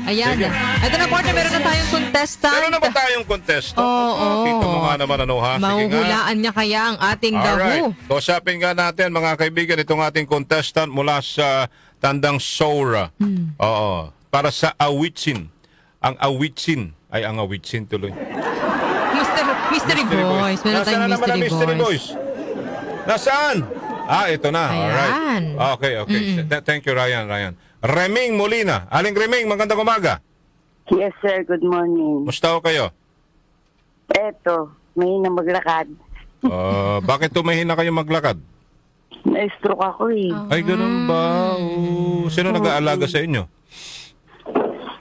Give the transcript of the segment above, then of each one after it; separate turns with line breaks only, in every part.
Ayan.
Sige.
Ito na, partner, meron na tayong contestant.
Meron na ba tayong contestant?
Oo.
Kita mo nga naman ano ha. Sige nga.
Mahuhulaan niya kaya ang ating dahu.
Alright. Kausapin nga natin mga kaibigan itong ating contestant mula sa Tandang Sora. Oo. Para sa Awitsin. Ang Awitsin. Ay, ang Awitsin tuloy.
Mystery Boys. Meron
Nasaan
tayong
na naman ang Mystery Boys? Nasaan? Ito na.
Ayan.
Alright. Okay. Thank you, Ryan. Reming Molina. Aling Reming, magandang umaga.
Yes, sir. Good morning.
Musta ho kayo?
Eto, may na maglakad.
Bakit tumahina kayo maglakad?
Na-stroke ako eh.
Ay, ganun ba? Sino nag-aalaga sa inyo?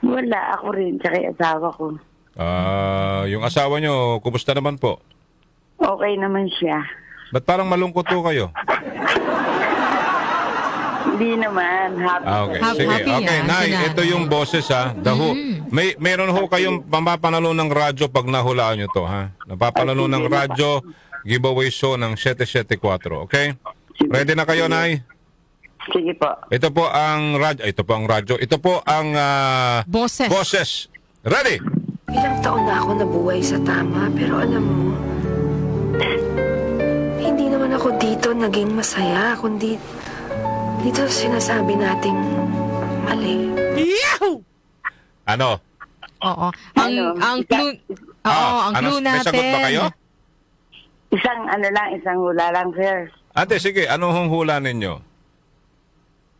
Wala, ako rin, tsaka yung asawa ko.
Yung asawa nyo, kumusta naman po?
Okay naman siya.
Ba't parang malungkot po kayo?
Hindi naman. Happy.
Okay.
Happy
Sige.
yan,
Okay, Nay,
sinanay.
ito yung boses ha. Meron ho kayong mapapanalo ng radyo pag nahulaan nyo to ha. Napapanalo ng radyo, giveaway show ng 774. Okay? Ready na kayo, Nay?
Sige po.
Ito po ang radyo. Ito po ang
Boses.
boses. Ready?
Ilang taon na ako nabuhay sa tama, pero alam mo, hindi naman ako dito naging masaya, kundi dito sinasabi nating mali.
Ano?
Oo.
Ano?
Ang clue, ang clue
May sagot ba kayo?
natin.
Isang hula lang, sir.
Ate, sige. Ano hong hula ninyo?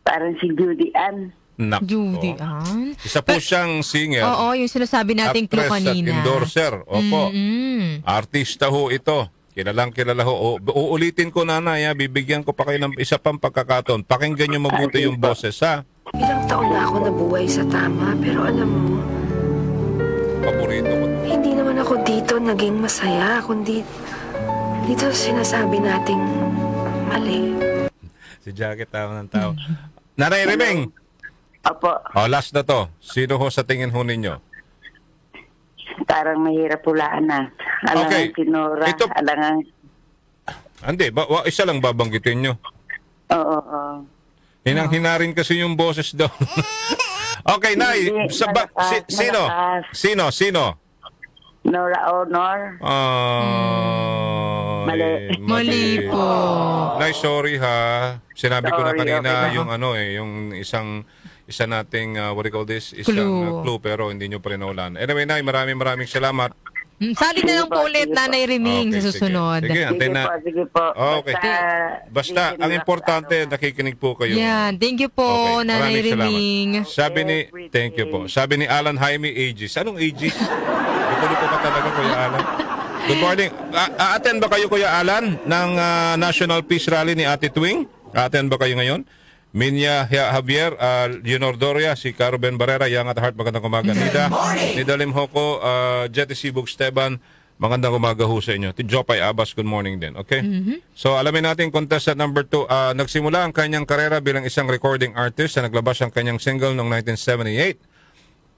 Parang si Judy Ann.
Nako.
Judy Ann.
Isa po siyang singer.
Oo, yung sinasabi nating clue
Actress
kanina.
at endorser. Opo.
Mm-mm.
Artista ho ito. Kilala ho. Uulitin ko, nanay, ha? Bibigyan ko pa kayo ng isa pang pagkakataon. Pakinggan nyo mabuti yung boses, ha?
Ilang taon na ako nabuhay sa tama, pero alam mo,
Paborito ko.
hindi naman ako dito naging masaya, kundi dito sinasabi nating mali.
Si Jacket, tao ng tao. Nanay Remeng!
Opo,
Last na to. Sino ho sa tingin ho ninyo?
parang mahirap hulaan na. Alangan
Okay.
si Nora.
Ito-
Alangan.
Hindi, isa lang babanggitin nyo.
Oo.
Hinang-hinarin kasi yung boses daw. Okay, Nay.
Hindi,
Sino?
malakas.
Sino?
Nora Honor. Mali.
Mali po.
Nay, sorry ha. Sinabi ko na
Sorry,
kanina
okay lang.
yung isa nating what do you call this? Isang clue pero hindi nyo pa rin naulan. Anyway, Nay, maraming salamat.
Sali na lang po ulit,
Sige po.
Nanay Reming, sa
Okay,
susunod.
Sige, antay na.
Sige po.
Okay. Basta, ang importante, nakikinig po kayo.
Yan. Thank you po,
Okay,
Nanay
maraming salamat.
Reming.
Thank you po. Sabi ni Alan Jaime Aegis. Anong Aegis? Ituloy po ka talaga, Kuya Alan. Good morning. A-attend ba kayo, Kuya Alan, ng National Peace Rally ni Ate Twing? A-attend ba kayo ngayon? Minya Javier, Leonor Doria, si Caro Ben Barrera, Yang at Heart, magandang umaga. Nida Limhoco, Jetty Sibug Esteban, magandang umaga ho sa inyo. Jopay Abbas, good morning din. Okay? So, alamin natin contestant number 2. Nagsimula ang kanyang karera bilang isang recording artist na naglabas ang kanyang single noong 1978.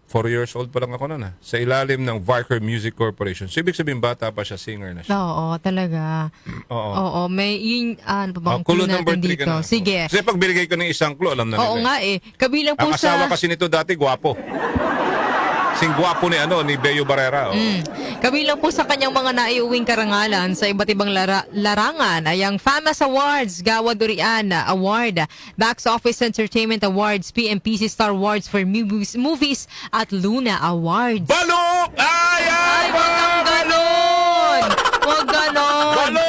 4 years old pa lang ako noon sa ilalim ng Vicar Music Corporation. So, ibig sabihin, bata pa siya, singer na siya.
Oo, talaga.
Oo.
Oo, may yung, ano pa bang
Clue
clue
number
natin
3 ka
dito?
na.
Sige.
Kasi pag binigay ko ng isang clue, alam na nila.
Oo nga eh. Kabilang po
Ang asawa
sa...
kasi nito dati, gwapo. Sing gwapo ni Beo Barrera.
Kabilang po sa kanyang mga naiuwing karangalan sa iba't ibang larangan ay ang FAMAS Awards, Gawa Dorian Award, Box Office Entertainment Awards, PMPC Star Awards for Movies at Luna Awards.
Balo! Ay!
Wag kang ganon! Wag ganon!
Balo!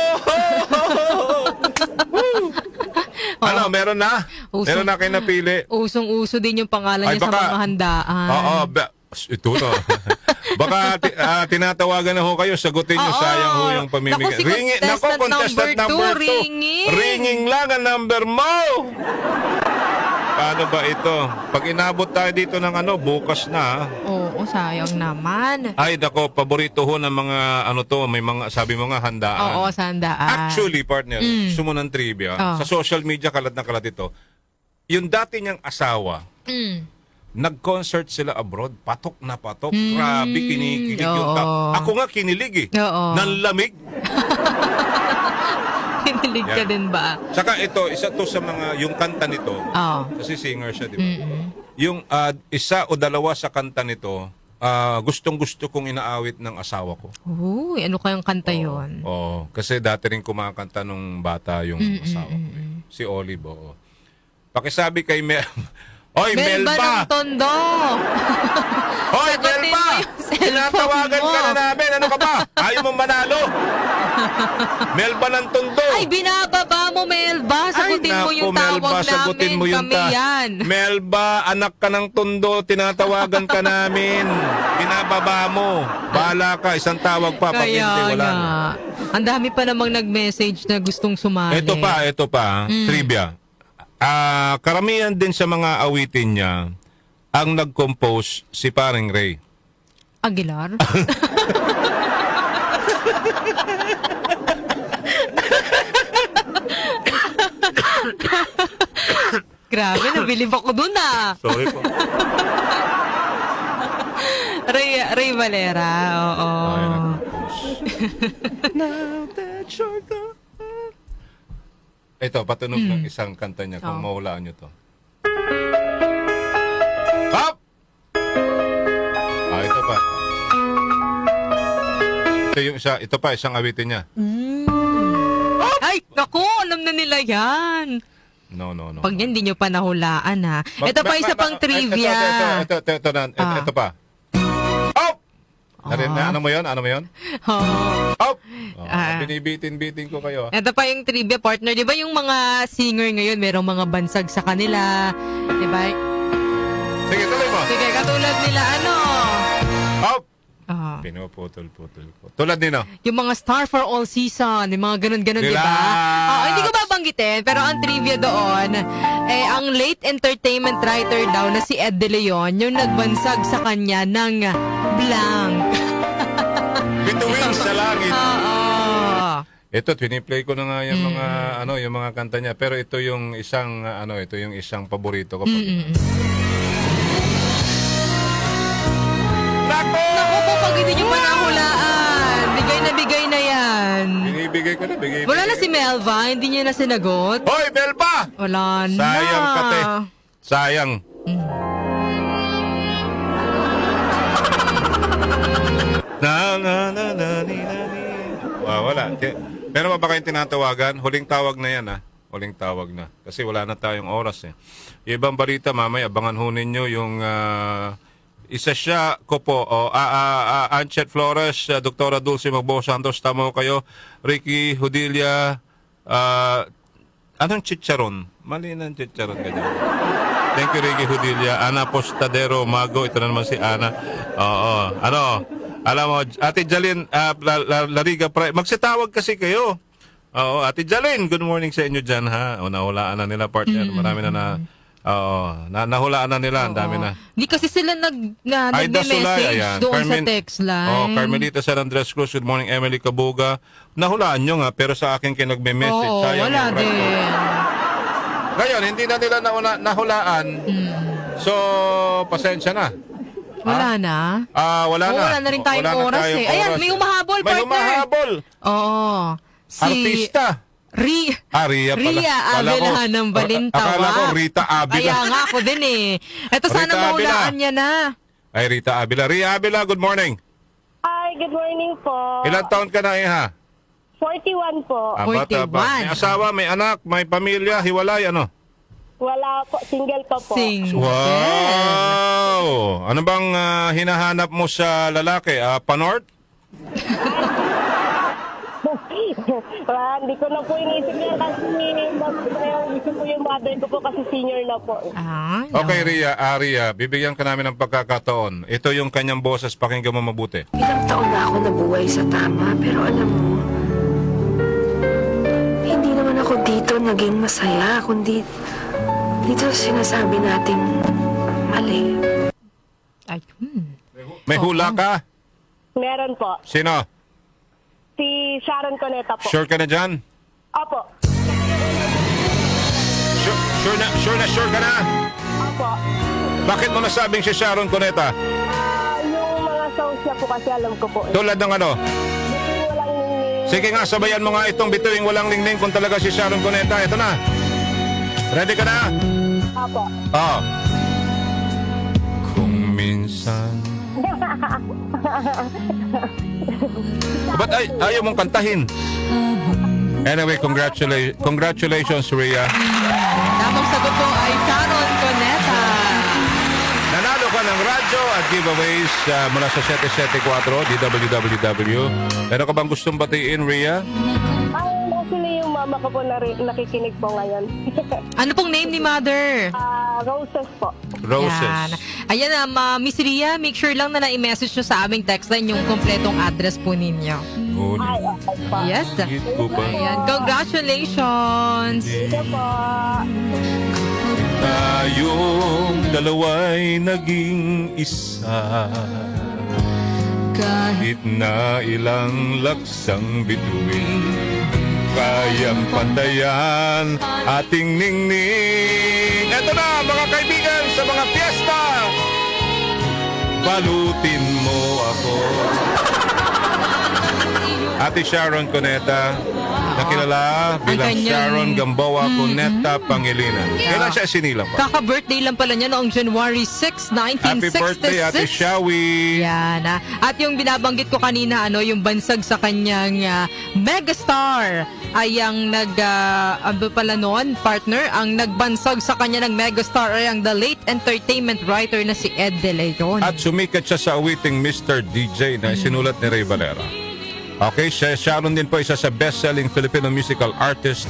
Ano, meron na?
Usong-
Meron na kayo napili?
Usong-uso din yung pangalan
Ay,
niya sa
baka-
mga handaan.
Oo. Ito to. Baka tinatawagan na ho kayo, sagutin nyo,
Oo.
sayang ho yung pamimigay.
Naku, si contestant number 2, ringing.
Ringing lang ang number mo! Paano ba ito? Pag inabot tayo dito ng bukas na.
Oo, sayang naman.
Ay, dako, paborito ho ng mga may mga, sabi mo nga, handaan.
Oo, sa handaan.
Actually, partner, gusto mo ng trivia.
Oh.
Sa social media, kalat na kalat ito. Yung dati niyang asawa, nag-concert sila abroad, patok na patok. Grabe, kinikilig yung
oo.
tao. Ako nga kinilig
Oo.
Nanlamig.
Kinilig ka
Yan.
din ba?
Saka ito, isa to sa mga, yung kanta nito,
Oo.
kasi singer siya, di ba? yung isa o dalawa sa kanta nito, gustong-gusto kong inaawit ng asawa ko.
Uy, ano kayang kanta yon?
Oo, kasi dati rin kumakanta nung bata yung asawa ko. Si Olive, oo. Pakisabi kay Oy,
Melba
Melba!
ng Tondo!
Hoy,
Sagutin
Melba!
mo yung cellphone
Tinatawagan
mo.
ka na namin. Ano ka ba? Ayaw mo manalo. Melba ng Tondo.
Ay, binababa mo, Melba. Sagutin mo yung tawag
sagutin
namin.
mo yung
Kami yan.
Melba, anak ka ng Tondo. Tinatawagan ka namin. Binababa mo. Bahala ka. Isang tawag pa. Pag hindi,
Kaya
wala
nga.
na.
Ang dami pa namang nag-message na gustong sumali.
Ito pa. Trivia. Karamihan din sa mga awitin niya, ang nag-compose si Paring Ray.
Aguilar? Grabe, nabilib ako dun ah.
Sorry po.
Ray Valera, oo.
Ay, nag-compose. Now that you're gone. Ito, patunog ng isang kanta niya kung mahulaan nyo to. Up! Ito pa. Ito pa, isang awitin niya.
Ay, naku, alam na nila yan.
No.
Pag yan, hindi nyo pa nahulaan ha. Ito pa isa pang trivia.
Ito pa. Up! Ano mo yun?
Oh.
Up! Binibitin-bitin ko kayo.
Ito pa yung trivia partner. Di ba yung mga singer ngayon, merong mga bansag sa kanila? Di ba?
Sige, tuloy mo.
Sige, katulad nila ano?
Up!
Ah.
Pinuputol-putol ko. Tulad nino.
Yung mga Star for All Season, yung mga ganun-ganun, di ba?
Relax.
Hindi ko babanggitin, pero ang trivia doon, ang late entertainment writer daw na si Ed De Leon, yung nagbansag sa kanya ng blank.
Bituin sa langit.
Oo.
Ito, tiniplay ko na nga yung mga yung mga kanta niya, pero ito yung isang ito yung isang paborito ko. Nako!
Naku po, pag hindi nyo pa nahulaan, bigay na yan.
Binibigay ko na, bigay.
Wala na si Melva, hindi niya na sinagot.
Hoy, Melba!
Wala na.
Sayang kate. Sayang. Wala. Meron pa ba kayong tinatawagan? Huling tawag na yan, ha? Huling tawag na. Kasi wala na tayong oras, eh. Yung ibang balita, mamaya, abangan ho ninyo yung isa siya ko po, Anchet Flores, Dr. Dulce Magbo Santos, tama ho kayo. Ricky Hudilia, anong chicharon? Mali ng chicharon ka dyan. Thank you, Ricky Hudilia. Ana Postadero Mago, ito na naman si Ana. Oo, alam mo, Ate Jalyn, Lariga, magsitawag kasi kayo. Oo, Ate Jalyn, good morning sa inyo dyan, ha? Nahulaan na nila, partner. Marami na nahulaan na nila, ang dami na.
Hindi kasi sila
Aida Sulay, ayan.
nag-message doon sa text line.
Carmelita San Andres Cruz, good morning, Emily Kabuga. Nahulaan nyo nga, pero sa akin kayo nagme-message.
Oo,
Sayang
wala
yung right
din.
ko. Ngayon, hindi na nila nahulaan. So, pasensya na.
Wala na?
Wala na.
Wala na rin tayong oras eh. Ayan, may umahabol,
May
partner.
umahabol.
Oo.
Artista.
Ria
Ria pala.
Ria
Kala ko-
Avila ng Balintawa.
Akala ko Rita Avila.
Kaya nga ako din eh. Ito sana
Rita
mahulaan
Avila.
niya na.
Ay, Rita Avila. Ria Avila, good morning.
Hi, good morning po.
Ilang taon ka na, Iha?
41 po.
Bata pa.
41.
May asawa, may anak, may pamilya, hiwalay, ano?
Wala po, single pa po.
Wow! Ano bang hinahanap mo sa lalaki? Panort?
Wala, hindi ko na po inisip yan kasi gusto po yung mother ko po kasi senior na po.
Okay, Ria, bibigyan ka namin ng pagkakataon. Ito yung kanyang boses, pakinggan mo mabuti.
Ilang taon na ako nabuhay sa tama, pero alam mo, hindi naman ako dito naging masaya, kundi dito sinasabi nating mali.
Ay,
May hula ka?
Meron po.
Sino?
Si Sharon Coneta po.
Sure ka na dyan?
Opo.
Sure ka na?
Opo.
Bakit mo nasabing si Sharon Cuneta?
Yung mga songs niya po kasi alam ko po.
Tulad ng ano?
Bituing walang ningning.
Sige nga, sabayan mo nga itong bituing walang ningning kung talaga si Sharon Cuneta. Ito na. Ready ka na?
Opo.
Oo. minsan. Ba't ayaw mong kantahin? Anyway, congratulations, Rhea.
Tamang sagot po ay Sharon Coneta.
Nanalo ka ng radyo at giveaways mula sa 774 DWWW. Meron ka bang gustong batiin, Rhea?
Ay, actually, yung mama ko po nakikinig po ngayon.
Ano pong name ni Mother?
Roses po.
Roses.
Yan. Ayan, Miss Ria, make sure lang na na-message nyo sa aming text line yung kompletong address po ninyo.
Ay, okay po.
Yes.
Hit ko pa.
Ayan, congratulations.
Sige po.
Tayong dalawa'y naging isa. Kahit na ilang laksang bituin, kayang pantayan ating ningning. Eto na mga kaibigan sa mga piyesta, balutin mo ako. Ate Sharon Coneta, nakilala bilang
kanyang-
Sharon Gamboa Coneta Pangilinan. Kailan siya sinilang pa?
Kaka-birthday lang pala niya noong January 6,
Happy
1966.
birthday, Ate Shawi!
Yan. At yung binabanggit ko kanina, yung bansag sa kanyang megastar ay ang ano pala noon, partner, ang nagbansag sa kanya ng megastar ay ang the late entertainment writer na si Ed De Leon.
At sumikat siya sa awiting Mr. DJ na sinulat ni Ray Valera. Okay, Sharon din po isa sa best-selling Filipino musical artist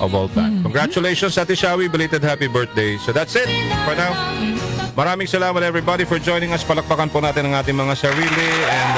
of all time. Congratulations, Ate Shawi. Belated happy birthday. So that's it for now. Maraming salamat everybody for joining us. Palakpakan po natin ang ating mga sarili and